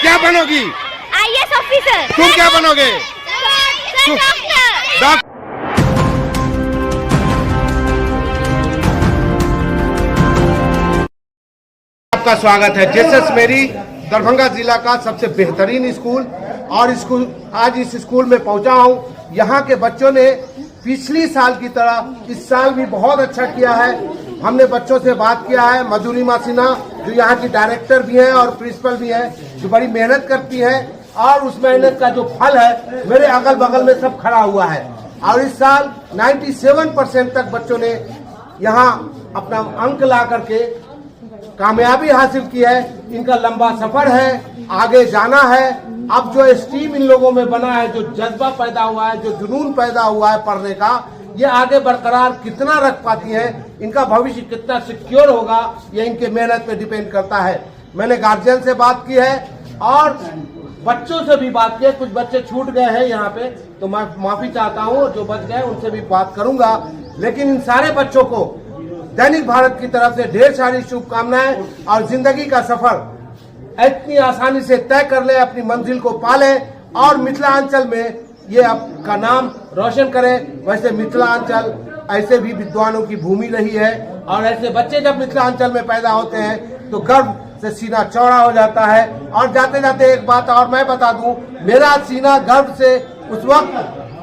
क्या बनोगी? IAS officer. तुम क्या बनोगे? डॉक्टर। आपका स्वागत है जेसस मेरी दरभंगा जिला का सबसे बेहतरीन स्कूल। और आज इस स्कूल में पहुंचा हूं। यहां के बच्चों ने पिछली साल की तरह इस साल भी बहुत अच्छा किया है। हमने बच्चों से बात किया है। मधुरिमा सिन्हा जो यहाँ की डायरेक्टर भी है और प्रिंसिपल भी है, जो बड़ी मेहनत करती है और उस मेहनत का जो फल है मेरे अगल बगल में सब खड़ा हुआ है। और इस साल 97% तक बच्चों ने यहाँ अपना अंक ला करके कामयाबी हासिल की है। इनका लंबा सफर है, आगे जाना है। अब जो स्टीम इन लोगों में बना है, जो जज्बा पैदा हुआ है, जो जुनून पैदा हुआ है पढ़ने का, ये आगे बरकरार कितना रख पाती है, इनका भविष्य कितना सिक्योर होगा, ये इनके मेहनत पे डिपेंड करता है। मैंने गार्जियन से बात की है और बच्चों से भी बात की है। कुछ बच्चे छूट गए हैं यहाँ पे, तो मैं माफी चाहता हूँ। जो बच गए उनसे भी बात करूंगा। लेकिन इन सारे बच्चों को दैनिक भारत की तरफ से ढेर सारी शुभकामनाएं और जिंदगी का सफर इतनी आसानी से तय कर ले, अपनी मंजिल को पाले और मिथिलांचल में ये आपका नाम रोशन करें। वैसे मिथिलांचल ऐसे भी विद्वानों की भूमि रही है और ऐसे बच्चे जब मिथिलांचल में पैदा होते हैं तो गर्व से सीना चौड़ा हो जाता है। और जाते जाते एक बात और मैं बता दूं, मेरा सीना गर्व से उस वक्त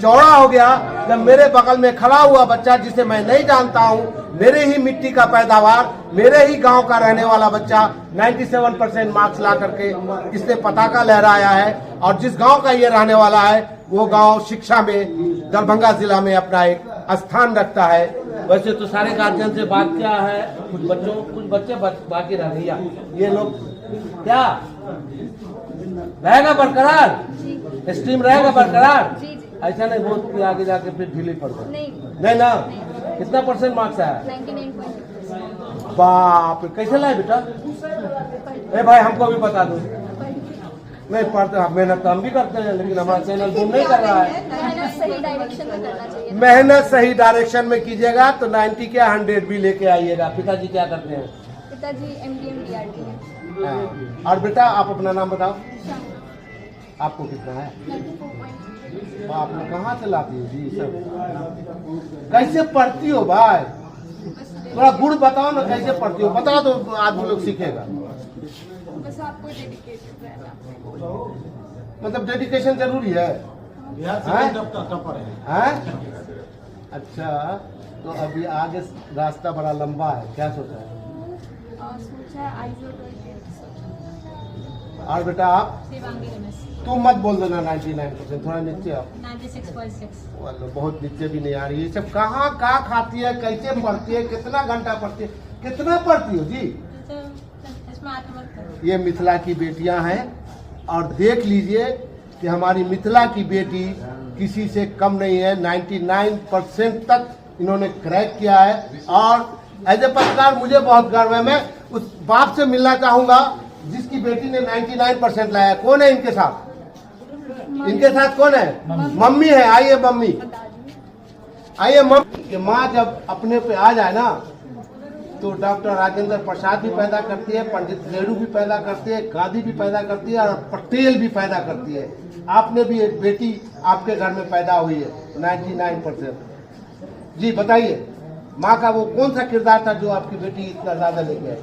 चौड़ा हो गया जब मेरे बगल में खड़ा हुआ बच्चा, जिसे मैं नहीं जानता हूं, मेरे ही मिट्टी का पैदावार, मेरे ही गांव का रहने वाला बच्चा 97% मार्क्स ला करके इसने पताका लहराया है। और जिस गांव का ये रहने वाला है वो गांव शिक्षा में दरभंगा जिला में अपना एक स्थान रखता है। वैसे तो सारे गार्जियन से बात किया है, कुछ बच्चे बाकी रह गया। ये लोग क्या रहेगा बरकरार, स्ट्रीम रहेगा बरकरार, ऐसा नहीं बहुत कि आगे जाके फिर ढीली पड़ गई। नहीं ना, कितना % मार्क्स आया? 99.6। बाप रे, कैसे लाए बेटा? ए भाई हमको भी बता दो। नहीं पढ़ते, मेहनत तो हम भी करते हैं, लेकिन हमारा चैनल बूम नहीं कर रहा है। मेहनत सही डायरेक्शन में करना चाहिए। मेहनत सही डायरेक्शन में कीजिएगा तो 90 के 100 भी लेके आइएगा। पिताजी क्या करते हैं? पिताजी MDM DRT है। और बेटा आप अपना नाम बताओ। आपको कितना है? 94.3। आप लोग कहाँ से लाती हो जी सब? कैसे पढ़ती हो भाई? थोड़ा गुण बताओ ना, कैसे पढ़ती हो बताओ तो आदमी लोग सीखेगा। बस आपको डेडिकेटेड रहना। मतलब डेडिकेशन जरूरी है। हैं? अच्छा, तो अभी आगे रास्ता बड़ा लंबा है, क्या सोचा है? सोचा है और बेटा आप? शिवांगी रमेश। तुम मत बोल देना 99%, थोड़ा नीचे आओ। 96.6। बहुत नीचे भी नहीं आ रही है। ये सब कहाँ खाती है, कैसे पढ़ती है, कितना घंटा पढ़ती है, कितना पढ़ती हो जी? ये मिथिला की बेटियां हैं और देख लीजिए कि हमारी मिथिला की बेटी किसी से कम नहीं है। 99% तक इन्होंने क्रैक किया है। और एज ए पत्रकार मुझे बहुत गर्व है। मैं उस बाप से मिलना चाहूंगा जिसकी बेटी ने 99% लाया। कौन है इनके साथ? इनके साथ कौन है? मम्मी है। आइए मम्मी, आइए मम्मी। माँ जब अपने पे आ जाए ना तो डॉक्टर राजेंद्र प्रसाद भी पैदा करती है, पंडित नेहरू भी पैदा करती है, गांधी भी पैदा करती है और पटेल भी पैदा करती है। आपने भी एक बेटी आपके घर में पैदा हुई है 99%। जी बताइए, माँ का वो कौन सा किरदार था जो आपकी बेटी इतना ज्यादा लेके आई?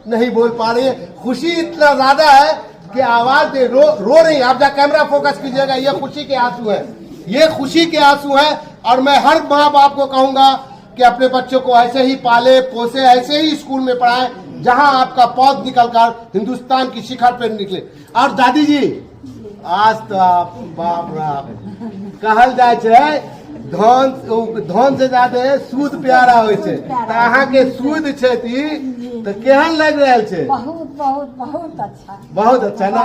नहीं बोल पा रही है। खुशी इतना ज्यादा है कि आवाज दे, रो रही। आप जा कैमरा फोकस कीजिएगा। ये खुशी के आंसू है, ये खुशी के आंसू है। और मैं हर माँ बाप को कहूंगा कि अपने बच्चों को ऐसे ही पाले पोसे, ऐसे ही स्कूल में पढ़ाएं जहां आपका पौध निकलकर हिंदुस्तान की शिखर पर निकले। और दादी जी, आज तो आप बाप रे कहल जाए छे धन से ज्यादा सूद प्यारा होय छे। अहाँ के सूद छे तो केहन लग रहा छे? बहुत अच्छा, बहुत अच्छा ना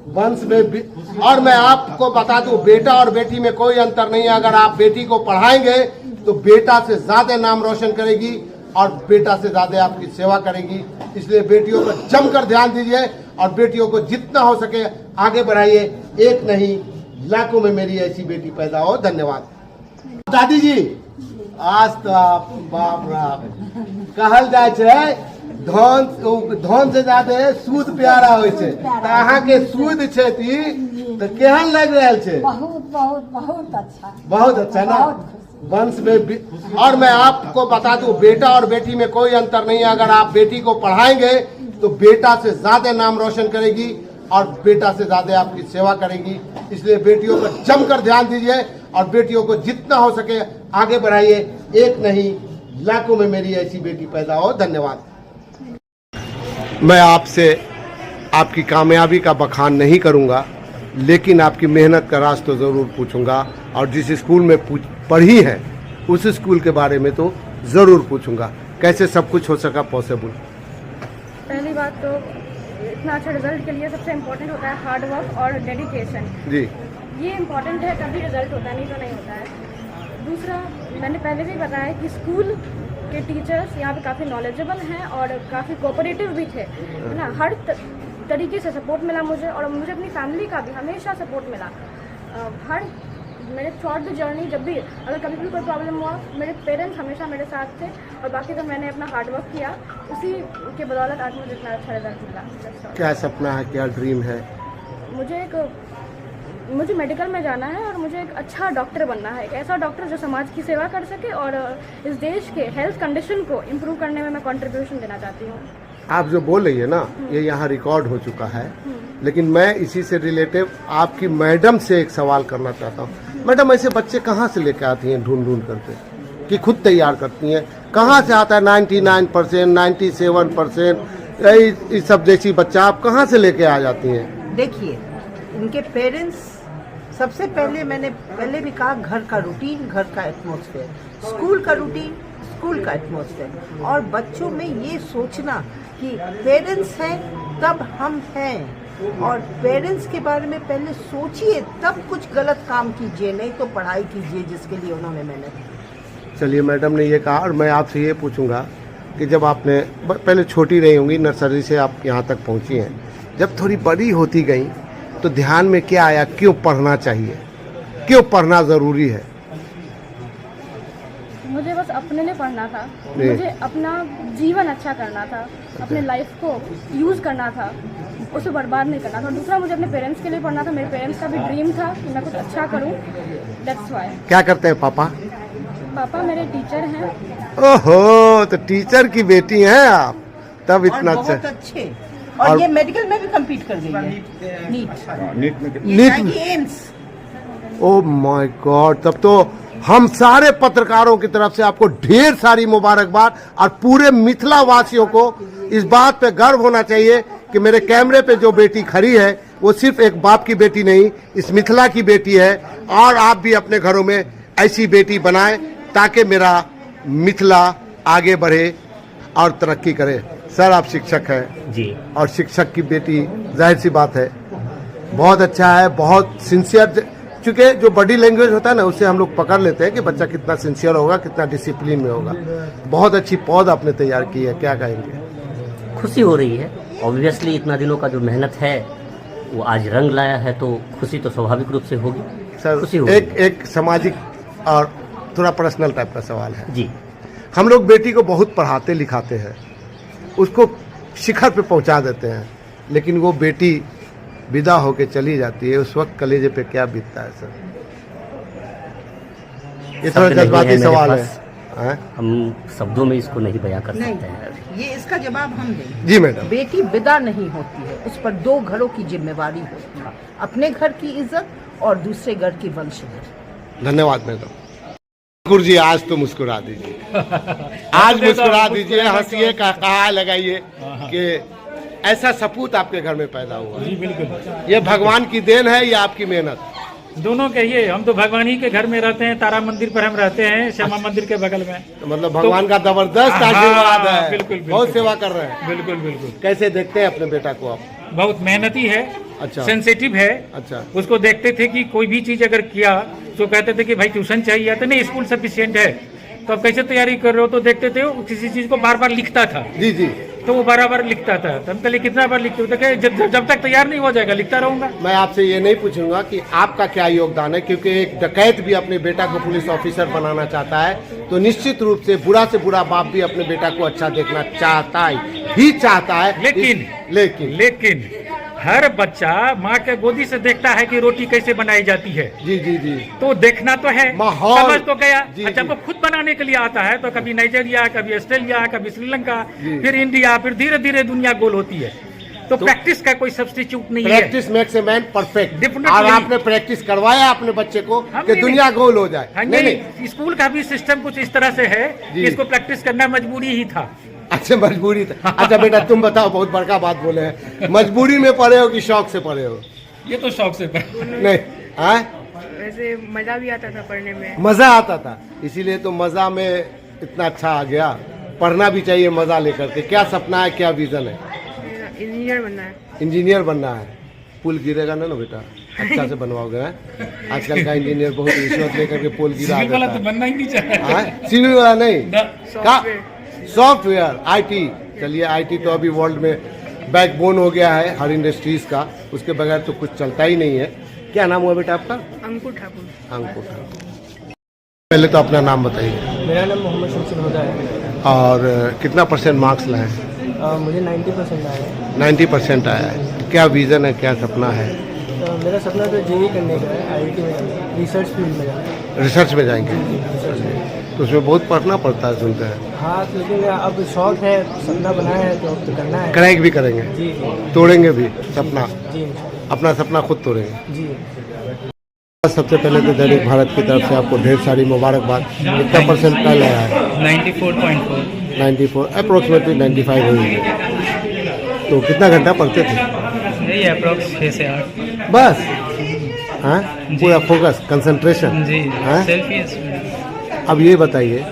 वंश में। और मैं आपको बता दूं, बेटा और बेटी में कोई अंतर नहीं है। अगर आप बेटी को पढ़ाएंगे तो बेटा से ज्यादा नाम रोशन करेगी और बेटा से ज्यादा आपकी सेवा करेगी। इसलिए बेटियों पर जमकर ध्यान दीजिए और बेटियों को जितना हो सके आगे बढ़ाइए। एक नहीं लाखों में मेरी ऐसी बेटी पैदा हो। धन्यवाद। दादी जी, आज तो आप बाप रे कहल जाए छे धन से ज्यादा सूद प्यारा होइ छै। तो अहाँ के सूद छै तो केहन लग रहल छै? बहुत बहुत बहुत अच्छा। बहुत अच्छा ना। बहुत खुशी। वंश में और मैं आपको बता दूं, बेटा और बेटी में कोई अंतर नहीं है। अगर आप बेटी को पढ़ाएंगे तो बेटा से ज्यादा नाम रोशन करेगी और बेटा से ज्यादा आपकी सेवा करेगी। इसलिए बेटियों पर जमकर ध्यान दीजिए और बेटियों को जितना हो सके आगे बढ़ाइए। एक नहीं लाखों में मेरी ऐसी बेटी पैदा हो। धन्यवाद। मैं आपसे आपकी कामयाबी का बखान नहीं करूंगा, लेकिन आपकी मेहनत का राज तो ज़रूर पूछूंगा और जिस स्कूल में पढ़ी है उस स्कूल के बारे में तो ज़रूर पूछूंगा। कैसे सब कुछ हो सका पॉसिबल? पहली बात तो इतना अच्छा रिजल्ट के लिए सबसे इम्पोर्टेंट होता है हार्ड वर्क और डेडिकेशन। जी, ये इम्पोर्टेंट है, तभी रिजल्ट होता है, नहीं तो नहीं होता है। दूसरा, मैंने पहले भी बताया कि स्कूल के टीचर्स यहाँ पे काफ़ी नॉलेजेबल हैं और काफ़ी कोऑपरेटिव भी थे, है ना। हर तरीके से सपोर्ट मिला मुझे और मुझे अपनी फैमिली का भी हमेशा सपोर्ट मिला। हर मेरे थ्रू द जर्नी जब भी अगर कभी भी कोई प्रॉब्लम हुआ, मेरे पेरेंट्स हमेशा मेरे साथ थे और बाकी तो मैंने अपना हार्ड वर्क किया, उसी के बदौलत आज मुझे इतना अच्छा रिजल्ट मिला। क्या सपना है, क्या ड्रीम है? मुझे मेडिकल में जाना है और मुझे एक अच्छा डॉक्टर बनना है, एक ऐसा डॉक्टर जो समाज की सेवा कर सके और इस देश के हेल्थ कंडीशन को इम्प्रूव करने में मैं कंट्रीब्यूशन देना चाहती हूँ। आप जो बोल रही है ना, ये यहाँ रिकॉर्ड हो चुका है, लेकिन मैं इसी से रिलेटिव आपकी मैडम से एक सवाल करना चाहता हूँ। मैडम, ऐसे बच्चे कहाँ से लेकर आती हैं ढूंढ ढूंढ करके कि खुद तैयार करती हैं? कहाँ से आता है 99%, 97%? इस सब जैसी बच्चा आप कहाँ से लेके आ जाती हैं? देखिए, उनके पेरेंट्स सबसे पहले, मैंने पहले भी कहा, घर का रूटीन, घर का एटमॉस्फेयर, स्कूल का रूटीन, स्कूल का एटमॉस्फेयर, और बच्चों में ये सोचना कि पेरेंट्स हैं तब हम हैं, और पेरेंट्स के बारे में पहले सोचिए तब कुछ गलत काम कीजिए, नहीं तो पढ़ाई कीजिए जिसके लिए उन्होंने मेहनत की। चलिए, मैडम ने ये कहा और मैं आपसे ये पूछूंगा कि जब आपने पहले छोटी रही होंगी, नर्सरी से आप यहाँ तक पहुँची हैं, जब थोड़ी बड़ी होती गई तो ध्यान में क्या आया, क्यों पढ़ना चाहिए, क्यों पढ़ना ज़रूरी है? मुझे बस अपने लिए पढ़ना था, मुझे अपना जीवन अच्छा करना था, अपने लाइफ को यूज़ करना था, उसे बर्बाद नहीं करना था। दूसरा, मुझे अपने पेरेंट्स के लिए पढ़ना था, मेरे पेरेंट्स का भी ड्रीम था कि मैं कुछ अच्छा करूं, दैट्स व्हाई। क्या करते हैं पापा? पापा मेरे टीचर हैं। ओहो, तो टीचर की बेटी हैं आप, तब इतना और बहुत अच्छा। अच्छे, और ये मेडिकल में भी compete कर गई है, NEET AIIMS. Oh my god, तब तो हम सारे पत्रकारों की तरफ से आपको ढेर सारी मुबारकबाद, और पूरे मिथिला वासियों को इस बात पे गर्व होना चाहिए कि मेरे कैमरे पे जो बेटी खड़ी है वो सिर्फ एक बाप की बेटी नहीं, इस मिथिला की बेटी है। और आप भी अपने घरों में ऐसी बेटी बनाएं ताकि मेरा मिथिला आगे बढ़े और तरक्की करे। सर, आप शिक्षक हैं जी, और शिक्षक की बेटी, जाहिर सी बात है, बहुत अच्छा है, बहुत सिंसियर। चूँकि जो बॉडी लैंग्वेज होता है ना, उससे हम लोग पकड़ लेते हैं कि बच्चा कितना सिंसियर होगा, कितना डिसिप्लिन में होगा। बहुत अच्छी पौध आपने तैयार की है, क्या कहेंगे? खुशी हो रही है। ऑब्वियसली इतना दिनों का जो मेहनत है वो आज रंग लाया है, तो खुशी तो स्वाभाविक रूप से होगी। सर, खुशी होगी। एक सामाजिक और थोड़ा पर्सनल टाइप का सवाल है जी। हम लोग बेटी को बहुत पढ़ाते लिखाते हैं, उसको शिखर पे पहुंचा देते हैं, लेकिन वो बेटी विदा होके चली जाती है, उस वक्त कलेजे पे क्या बीतता है सर? ये थोड़ा जज्बाती सवाल है, हम शब्दों में इसको नहीं बयां कर सकते हैं। ये इसका जवाब हम देंगे। जी मैडम। बेटी विदा नहीं होती है, उस पर दो घरों की जिम्मेवारी होती है, अपने घर की इज्जत और दूसरे घर की वंशधर। धन्यवाद मैडम। ठाकुर जी, आज तो मुस्कुरा दीजिए, आज मुस्कुरा दीजिए, हंसिए, कहा लगाइए कि ऐसा सपूत आपके घर में पैदा हुआ। जी बिल्कुल, ये भगवान की देन है या आपकी मेहनत? दोनों कहिए। हम तो भगवान ही के घर में रहते हैं, तारा मंदिर पर हम रहते हैं, श्यामा मंदिर के बगल में। तो मतलब भगवान का जबरदस्त आशीर्वाद है। बिल्कुल, बहुत सेवा कर रहे हैं। बिल्कुल बिल्कुल। कैसे देखते हैं अपने बेटा को आप? बहुत मेहनती है, अच्छा, सेंसिटिव है। अच्छा, उसको देखते थे कि कोई भी चीज अगर किया तो कहते थे कि भाई ट्यूशन चाहिए, तो नहीं स्कूल सफिशिएंट है, तो अब कैसे तैयारी कर रहे हो, तो देखते थे वो किसी चीज को बार बार लिखता था। जी जी। तो वो बराबर लिखता था। तो हम कहे कितना बार लिखते हो? तो कहे जब तक तैयार नहीं हो जाएगा लिखता रहूंगा। मैं आपसे ये नहीं पूछूंगा कि आपका क्या योगदान है, क्योंकि एक डकैत भी अपने बेटा को पुलिस ऑफिसर बनाना चाहता है, तो निश्चित रूप से बुरा बाप भी अपने बेटा को अच्छा देखना चाहता है। लेकिन हर बच्चा माँ के गोदी से देखता है कि रोटी कैसे बनाई जाती है। जी जी जी। तो देखना तो है, माहौल समझ तो गया। जी, जब जी। वो खुद बनाने के लिए आता है तो कभी नाइजीरिया, कभी ऑस्ट्रेलिया, कभी श्रीलंका, फिर इंडिया, फिर धीरे धीरे दुनिया गोल होती है। तो प्रैक्टिस का कोई सब्स्टिट्यूट नहीं है। Practice makes a man perfect. Definitely। और आपने प्रैक्टिस करवाया अपने बच्चे को हम कि नहीं- दुनिया गोल हो जाए। हाँ, नहीं, स्कूल का भी सिस्टम कुछ इस तरह से है जी। कि इसको प्रैक्टिस करना मजबूरी ही था। अच्छा, मजबूरी था। अच्छा बेटा, तुम बताओ, बहुत बड़का बात बोले हैं, मजबूरी में पढ़े हो कि शौक से पढ़े हो? ये तो शौक से नहीं, हाँ, वैसे मजा भी आता था पढ़ने में। मजा आता था, इसीलिए तो मजा में इतना अच्छा आ गया। पढ़ना भी चाहिए मजा लेकर के। क्या सपना है, क्या विजन है? इंजीनियर बनना है। इंजीनियर बनना है। पुल गिरेगा ना बेटा, अच्छा से बनवाओगे। हैं? आजकल का इंजीनियर बहुत रिश्वत लेकर के पुल गिरा सिविल वाला देता तो है। बनना ही नहीं चाहिए। हाँ? सिविल वाला नहीं, सॉफ्टवेयर। Software, IT. चलिए, आईटी तो अभी वर्ल्ड में बैकबोन हो गया है हर इंडस्ट्रीज का, उसके बगैर तो कुछ चलता ही नहीं है। क्या नाम हुआ बेटा आपका? अंकुर ठाकुर। अंकुर ठाकुर। पहले तो अपना नाम बताइए। मेरा नाम मोहम्मद शमशुल हुदा है और कितना परसेंट मार्क्स लाए? मुझे 90% आया है। 90% आया है। क्या विजन है, क्या सपना है? मेरा सपना तो जेई करने का है, आईआईटी में जाना, रिसर्च फील्ड में जाना। रिसर्च में जाएंगे? रिसर्च में। तो उसमें बहुत पढ़ना पड़ता है, सुनते हैं। हाँ, लेकिन अब शौक है, सपना बनाया है तो अब तो करना है। क्रैक भी करेंगे, जी तोड़ेंगे भी सपना, जी अपना सपना खुद तोड़ेंगे। जी। सबसे पहले तो दैनिक भारत की तरफ से आपको ढेर सारी मुबारकबाद। कितना परसेंट कल आया है? 94.4। 94, अप्रोक्सीमेटली 95 हुई। तो कितना घंटा पढ़ते थे? यही अप्रोक्स 6 से 8। बस, हाँ, पूरा फोकस, कंसंट्रेशन। जी, हाँ? सेल्फी। अब ये बताइए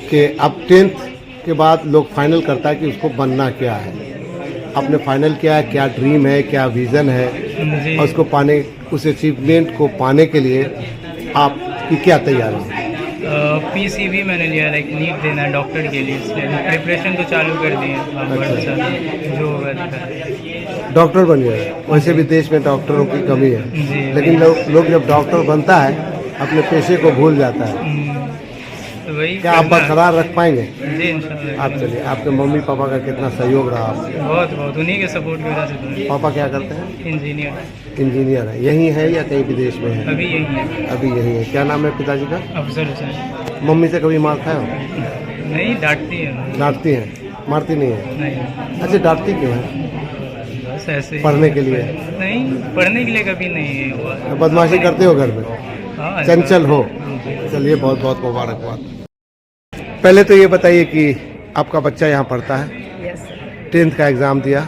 कि अब 10th के बाद लोग फाइनल करता है कि उसको बनना क्या है। आपने फाइनल किया है, क्या ड्रीम है, क्या विजन है, जी। और उसको पाने, उस अचीवमेंट को पाने के लिए आपकी क्या तैयारी है? पीसीबी मैंने लिया, लाइक नीट देना है डॉक्टर के लिए, इसलिए प्रिपरेशन तो चालू कर दी है। जो होगा डॉक्टर बनिए। वैसे भी देश में डॉक्टरों की कमी है, जी। लेकिन लोग जब डॉक्टर बनता है अपने पेशे को भूल जाता है। तो वही क्या आप बरकरार रख पाएंगे? जी इंशाल्लाह। आप चलिए, आपके मम्मी पापा का कितना सहयोग रहा आपको? बहुत बहुत उन्हीं के सपोर्ट की वजह से तो पापा क्या करते हैं? इंजीनियर। इंजीनियर है। यहीं है या कहीं विदेश में है? अभी यही है। अभी यहीं है। क्या नाम है पिताजी का? अफजल हुसैन। मम्मी से कभी मार खाए हो? नहीं, डांटती है। डांटती हैं, मारती नहीं है? नहीं, अच्छा, डांटती क्यों है? बस ऐसे ही। पढ़ने के लिए? नहीं, पढ़ने के लिए कभी नहीं हुआ। बदमाशी करते हो घर में? हाँ, चंचल हो? चलिए, बहुत बहुत मुबारकबाद। पहले तो ये बताइए कि आपका बच्चा यहाँ पढ़ता है, यस 10th का एग्ज़ाम दिया,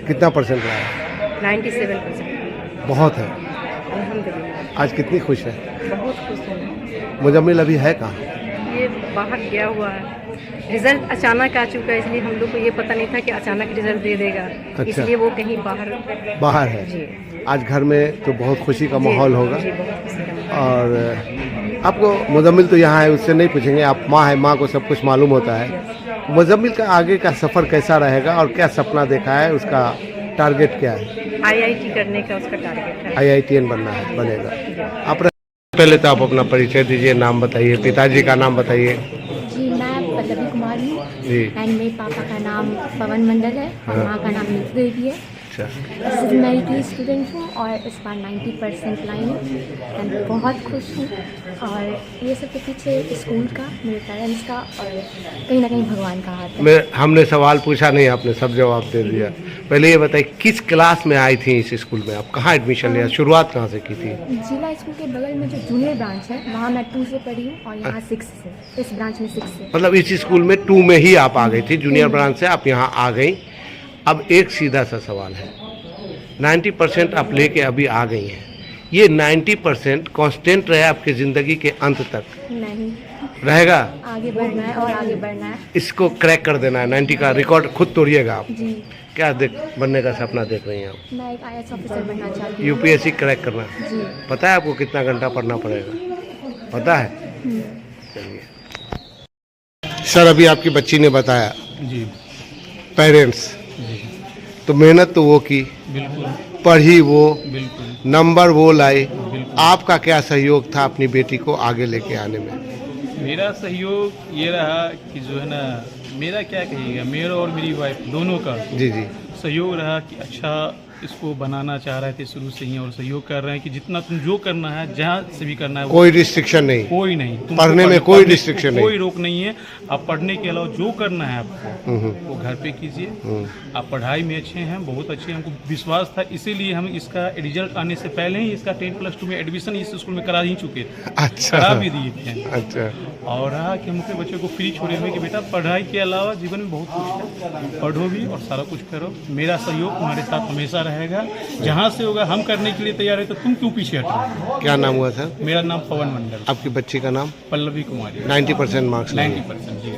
कितना परसेंट लाया? 97%। बहुत है। अल्हम्दुलिल्लाह, आज कितनी खुश है? बहुत खुश हूँ। मुजम्मिल अभी है कहाँ? ये बाहर गया हुआ है। रिजल्ट अचानक आ चुका है, इसलिए हम लोग को ये पता नहीं था कि अचानक रिजल्ट दे देगा। अच्छा। इसलिए वो कहीं बाहर। बाहर है। जी आज घर में तो बहुत खुशी का माहौल होगा। जी, बहुत खुशी का माहौल। और आपको मुजम्मिल तो यहाँ है, उससे नहीं पूछेंगे, आप माँ है, माँ को सब कुछ मालूम होता है। मुजम्मिल का आगे का सफ़र कैसा रहेगा और क्या सपना देखा है, उसका टारगेट क्या है? आईआईटी करने का उसका टारगेट है। IITN बनना है, बनेगा। आप पहले तो आप अपना परिचय दीजिए, नाम बताइए, पिताजी का नाम बताइए। जी, मैं पल्लवी कुमारी हूँ जी। एंड मेरे पापा का नाम पवन मंडल है और माँ का नाम नीतू देवी है। अच्छा, मैं स्टूडेंट हूँ और इस बार 90% लाई हूँ एंड बहुत खुश हूँ। और ये सब के पीछे स्कूल का, मेरे पेरेंट्स का और कहीं ना कहीं भगवान का हाथ है। हमने सवाल पूछा नहीं, आपने सब जवाब दे दिया। पहले ये बताइए, किस क्लास में आई थी इस स्कूल में? आप कहाँ एडमिशन लिया, शुरुआत कहाँ से की थी? जिला स्कूल के बगल में जो जूनियर ब्रांच है, वहाँ मैं 2 से पढ़ी हूँ और यहाँ 6 से, इस ब्रांच में 6 से। मतलब इस स्कूल में 2 में ही आप आ गई थी, जूनियर ब्रांच से आप यहाँ आ गई। अब एक सीधा सा सवाल है, 90% आप लेके अभी आ गई हैं, ये 90% कांस्टेंट रहे आपकी ज़िंदगी के अंत तक? नहीं, रहेगा। आगे बढ़ना है और आगे बढ़ना है। इसको क्रैक कर देना है, 90 का रिकॉर्ड खुद तोड़िएगा आप। जी, क्या बनने का सपना देख रही हैं आप? मैं एक IAS ऑफिसर बनना चाहती हूँ। UPSC क्रैक करना। जी। पता है आपको कितना घंटा पढ़ना पड़ेगा? पता है? चलिए सर, अभी आपकी बच्ची ने बताया जी पेरेंट्स, तो मेहनत तो वो की, बिल्कुल पढ़ी वो, बिल्कुल नंबर वो लाई, आपका क्या सहयोग था अपनी बेटी को आगे लेके आने में? मेरा सहयोग ये रहा कि जो है ना, मेरा क्या कहिएगा, मेरा और मेरी वाइफ दोनों का जी जी सहयोग रहा कि अच्छा इसको बनाना चाह रहे थे शुरू से ही, और सहयोग कर रहे हैं कि जितना तुम जो करना है, जहाँ से भी करना है, कोई रिस्ट्रिक्शन नहीं, कोई नहीं, तुमको पढ़ने में कोई रिस्ट्रिक्शन नहीं, कोई रोक नहीं है। आप पढ़ने के अलावा जो करना है आपको वो घर पे कीजिए। आप पढ़ाई में अच्छे हैं, बहुत अच्छे हैं, हमको विश्वास था, इसीलिए हम इसका रिजल्ट आने से पहले ही इसका 10+2 में एडमिशन इस स्कूल में करा ही चुके थे, अच्छा करा भी दिए थे। अच्छा, और रहा कि हम अपने बच्चों को फ्री छोड़े हुए कि बेटा पढ़ाई के अलावा जीवन में बहुत कुछ है, पढ़ो भी और सारा कुछ करो। मेरा सहयोग तुम्हारे साथ हमेशा रहेगा, जहाँ से होगा हम करने के लिए तैयार है, तो तुम क्यों पीछे हटो। क्या नाम हुआ सर? मेरा नाम पवन मंडल। आपकी बच्ची का नाम? पल्लवी कुमारी। 90% मार्क्स? 90% जी।